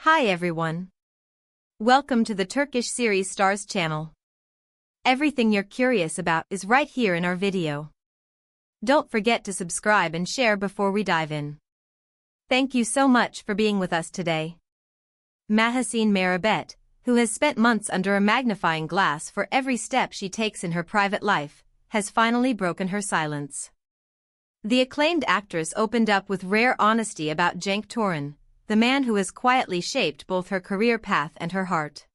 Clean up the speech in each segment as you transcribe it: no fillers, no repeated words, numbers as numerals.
Hi everyone. Welcome to the Turkish series Stars channel. Everything you're curious about is right here in our video. Don't forget to subscribe and share before we dive in. Thank you so much for being with us today. Mahassine Merabet, who has spent months under a magnifying glass for every step she takes in her private life, has finally broken her silence. The acclaimed actress opened up with rare honesty about Jenk Torun, the man who has quietly shaped both her career path and her heart.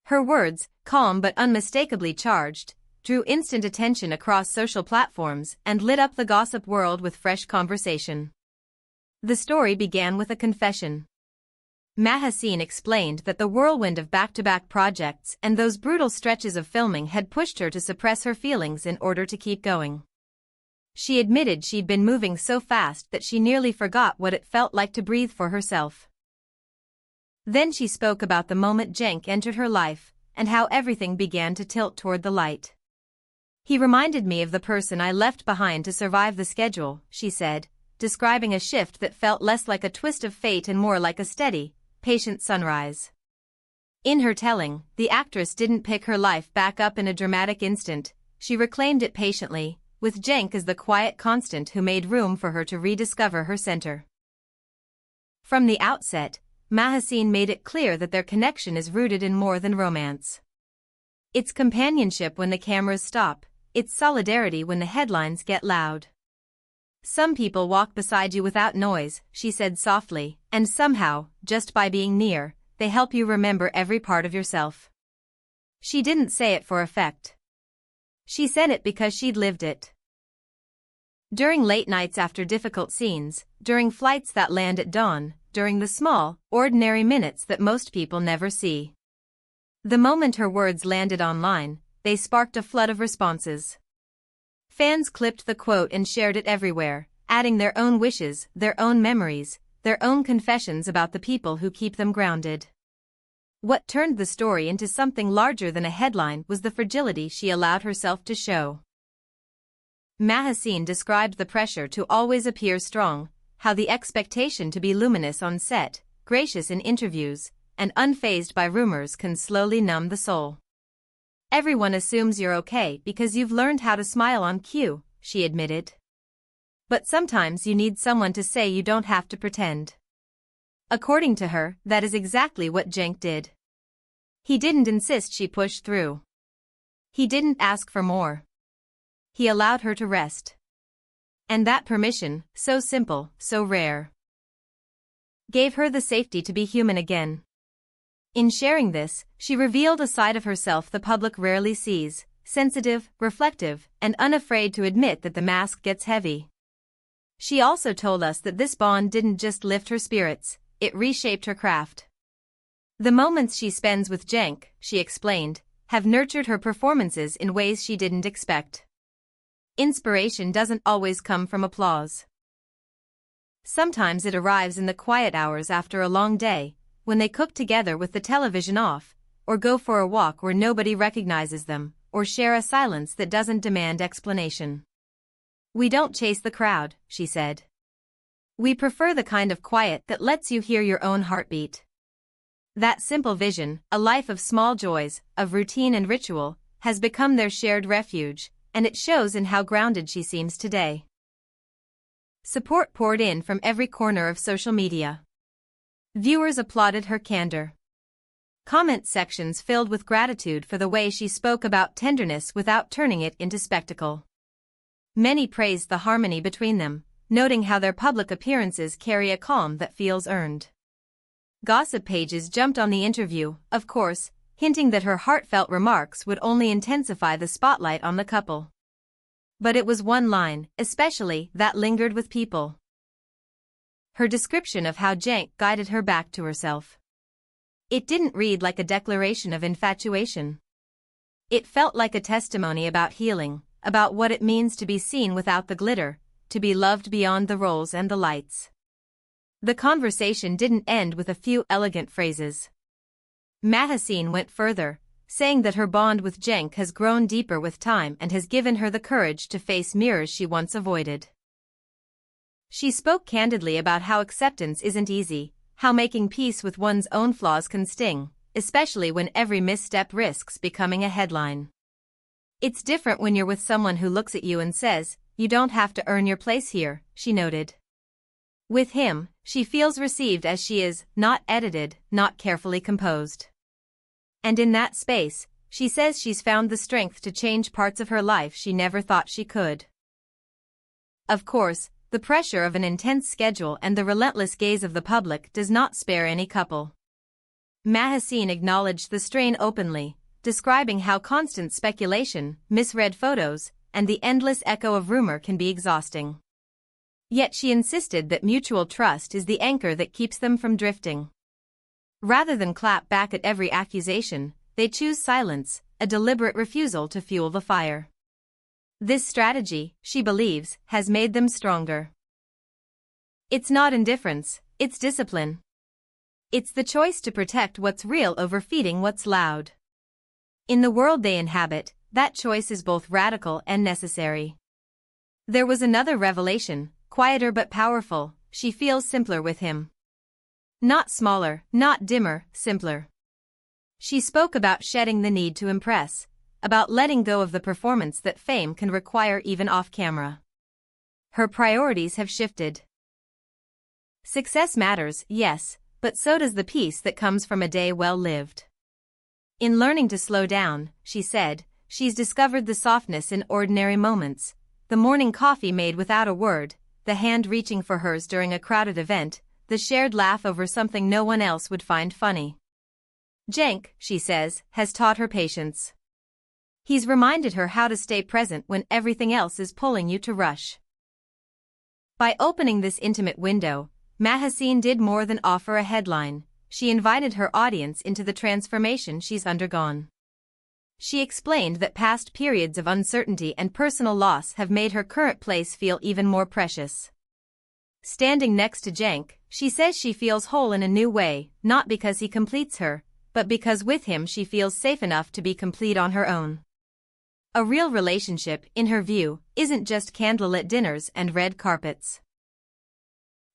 Her words, calm but unmistakably charged, drew instant attention across social platforms and lit up the gossip world with fresh conversation. The story began with a confession. Mahasin explained that the whirlwind of back-to-back projects and those brutal stretches of filming had pushed her to suppress her feelings in order to keep going. She admitted she'd been moving so fast that she nearly forgot what it felt like to breathe for herself. Then she spoke about the moment Jenk entered her life, and how everything began to tilt toward the light. "He reminded me of the person I left behind to survive the schedule," she said, describing a shift that felt less like a twist of fate and more like a steady, patient sunrise. In her telling, the actress didn't pick her life back up in a dramatic instant, she reclaimed it patiently, with Jenk as the quiet constant who made room for her to rediscover her center. From the outset, Mahasin made it clear that their connection is rooted in more than romance. It's companionship when the cameras stop, it's solidarity when the headlines get loud. "Some people walk beside you without noise," she said softly, "and somehow, just by being near, they help you remember every part of yourself." She didn't say it for effect. She said it because she'd lived it. During late nights after difficult scenes, during flights that land at dawn, during the small, ordinary minutes that most people never see. The moment her words landed online, they sparked a flood of responses. Fans clipped the quote and shared it everywhere, adding their own wishes, their own memories, their own confessions about the people who keep them grounded. What turned the story into something larger than a headline was the fragility she allowed herself to show. Mahasin described the pressure to always appear strong, how the expectation to be luminous on set, gracious in interviews, and unfazed by rumors can slowly numb the soul. "Everyone assumes you're okay because you've learned how to smile on cue," she admitted. "But sometimes you need someone to say you don't have to pretend." According to her, that is exactly what Jenk did. He didn't insist she push through. He didn't ask for more. He allowed her to rest. And that permission, so simple, so rare, gave her the safety to be human again. In sharing this, she revealed a side of herself the public rarely sees, sensitive, reflective, and unafraid to admit that the mask gets heavy. She also told us that this bond didn't just lift her spirits, it reshaped her craft. "The moments she spends with Jenk," she explained, "have nurtured her performances in ways she didn't expect." Inspiration doesn't always come from applause. Sometimes it arrives in the quiet hours after a long day, when they cook together with the television off, or go for a walk where nobody recognizes them, or share a silence that doesn't demand explanation. "We don't chase the crowd," she said. "We prefer the kind of quiet that lets you hear your own heartbeat." That simple vision, a life of small joys, of routine and ritual, has become their shared refuge, and it shows in how grounded she seems today. Support poured in from every corner of social media. Viewers applauded her candor. Comment sections filled with gratitude for the way she spoke about tenderness without turning it into spectacle. Many praised the harmony between them, noting how their public appearances carry a calm that feels earned. Gossip pages jumped on the interview, of course, hinting that her heartfelt remarks would only intensify the spotlight on the couple. But it was one line, especially, that lingered with people. Her description of how Jenk guided her back to herself. It didn't read like a declaration of infatuation. It felt like a testimony about healing, about what it means to be seen without the glitter, to be loved beyond the roles and the lights. The conversation didn't end with a few elegant phrases. Mahasin went further, saying that her bond with Jenk has grown deeper with time and has given her the courage to face mirrors she once avoided. She spoke candidly about how acceptance isn't easy, how making peace with one's own flaws can sting, especially when every misstep risks becoming a headline. It's different when you're with someone who looks at you and says, "You don't have to earn your place here," she noted. With him, she feels received as she is, not edited, not carefully composed. And in that space, she says she's found the strength to change parts of her life she never thought she could. Of course, the pressure of an intense schedule and the relentless gaze of the public does not spare any couple. Mahassine acknowledged the strain openly, describing how constant speculation, misread photos, and the endless echo of rumor can be exhausting. Yet she insisted that mutual trust is the anchor that keeps them from drifting. Rather than clap back at every accusation, they choose silence, a deliberate refusal to fuel the fire. This strategy, she believes, has made them stronger. It's not indifference, it's discipline. It's the choice to protect what's real over feeding what's loud. In the world they inhabit, that choice is both radical and necessary. There was another revelation, quieter but powerful: she feels simpler with him. Not smaller, not dimmer, simpler. She spoke about shedding the need to impress, about letting go of the performance that fame can require even off-camera. Her priorities have shifted. Success matters, yes, but so does the peace that comes from a day well lived. In learning to slow down, she said, she's discovered the softness in ordinary moments: the morning coffee made without a word, the hand reaching for hers during a crowded event, the shared laugh over something no one else would find funny. Jenk, she says, has taught her patience. He's reminded her how to stay present when everything else is pulling you to rush. By opening this intimate window, Mahassine did more than offer a headline. She invited her audience into the transformation she's undergone. She explained that past periods of uncertainty and personal loss have made her current place feel even more precious. Standing next to Jenk, she says she feels whole in a new way, not because he completes her, but because with him she feels safe enough to be complete on her own. A real relationship, in her view, isn't just candlelit dinners and red carpets.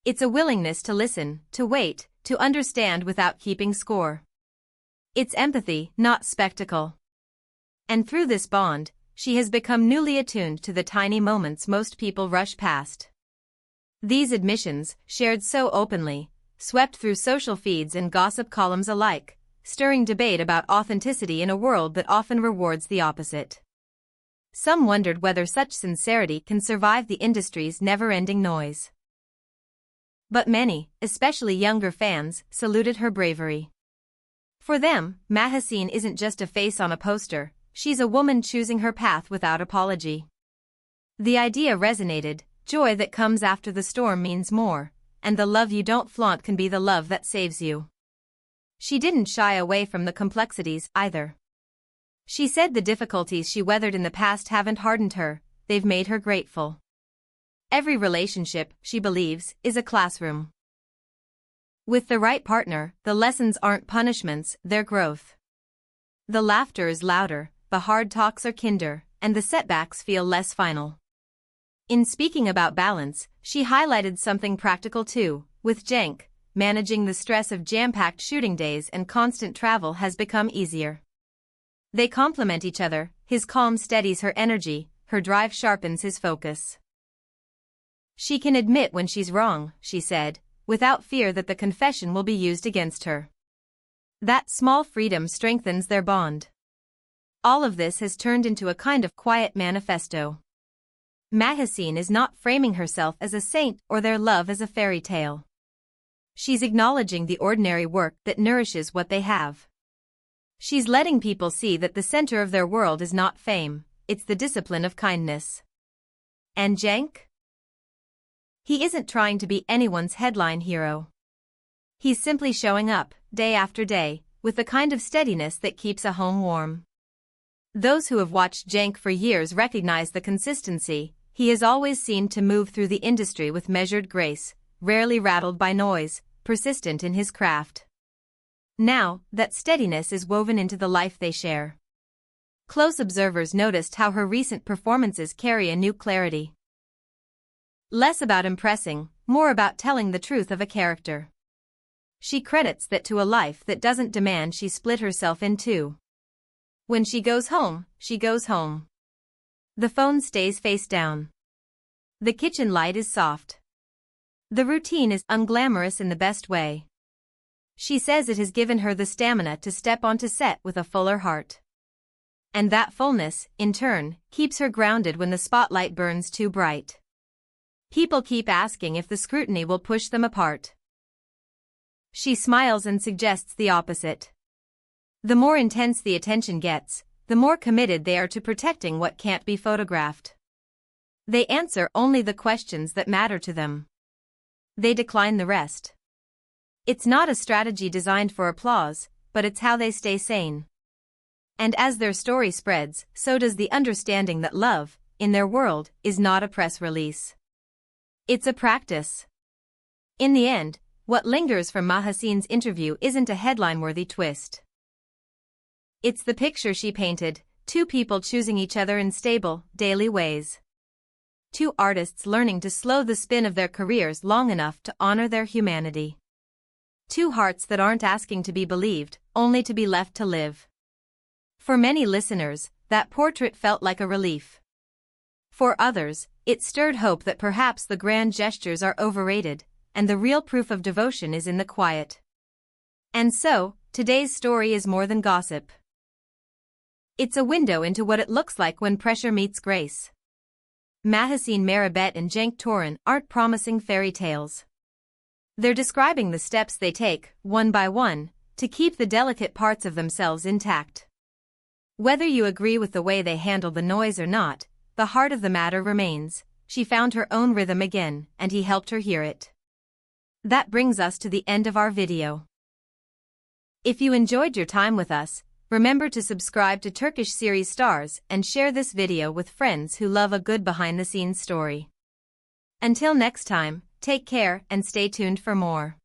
It's a willingness to listen, to wait, to understand without keeping score. It's empathy, not spectacle. And through this bond, she has become newly attuned to the tiny moments most people rush past. These admissions, shared so openly, swept through social feeds and gossip columns alike, stirring debate about authenticity in a world that often rewards the opposite. Some wondered whether such sincerity can survive the industry's never-ending noise. But many, especially younger fans, saluted her bravery. For them, Mahassine isn't just a face on a poster, she's a woman choosing her path without apology. The idea resonated: joy that comes after the storm means more, and the love you don't flaunt can be the love that saves you. She didn't shy away from the complexities, either. She said the difficulties she weathered in the past haven't hardened her, they've made her grateful. Every relationship, she believes, is a classroom. With the right partner, the lessons aren't punishments, they're growth. The laughter is louder, the hard talks are kinder, and the setbacks feel less final. In speaking about balance, she highlighted something practical too. With Jenk, managing the stress of jam-packed shooting days and constant travel has become easier. They complement each other: his calm steadies her energy, her drive sharpens his focus. She can admit when she's wrong, she said, without fear that the confession will be used against her. That small freedom strengthens their bond. All of this has turned into a kind of quiet manifesto. Mahassine is not framing herself as a saint or their love as a fairy tale. She's acknowledging the ordinary work that nourishes what they have. She's letting people see that the center of their world is not fame, it's the discipline of kindness. And Jenk? He isn't trying to be anyone's headline hero. He's simply showing up, day after day, with the kind of steadiness that keeps a home warm. Those who have watched Jenk for years recognize the consistency. He has always seemed to move through the industry with measured grace, rarely rattled by noise, persistent in his craft. Now, that steadiness is woven into the life they share. Close observers noticed how her recent performances carry a new clarity. Less about impressing, more about telling the truth of a character. She credits that to a life that doesn't demand she split herself in two. When she goes home, she goes home. The phone stays face down. The kitchen light is soft. The routine is unglamorous in the best way. She says it has given her the stamina to step onto set with a fuller heart. And that fullness, in turn, keeps her grounded when the spotlight burns too bright. People keep asking if the scrutiny will push them apart. She smiles and suggests the opposite. The more intense the attention gets, the more committed they are to protecting what can't be photographed. They answer only the questions that matter to them. They decline the rest. It's not a strategy designed for applause, but it's how they stay sane. And as their story spreads, so does the understanding that love, in their world, is not a press release. It's a practice. In the end, what lingers from Mahassine's interview isn't a headline-worthy twist. It's the picture she painted, two people choosing each other in stable, daily ways. Two artists learning to slow the spin of their careers long enough to honor their humanity. Two hearts that aren't asking to be believed, only to be left to live. For many listeners, that portrait felt like a relief. For others, it stirred hope that perhaps the grand gestures are overrated, and the real proof of devotion is in the quiet. And so, today's story is more than gossip. It's a window into what it looks like when pressure meets grace. Mahassine, Merabet and Jenk Torun aren't promising fairy tales. They're describing the steps they take, one by one, to keep the delicate parts of themselves intact. Whether you agree with the way they handle the noise or not, the heart of the matter remains. She found her own rhythm again, and he helped her hear it. That brings us to the end of our video. If you enjoyed your time with us, remember to subscribe to Turkish series stars and share this video with friends who love a good behind-the-scenes story. Until next time, take care and stay tuned for more.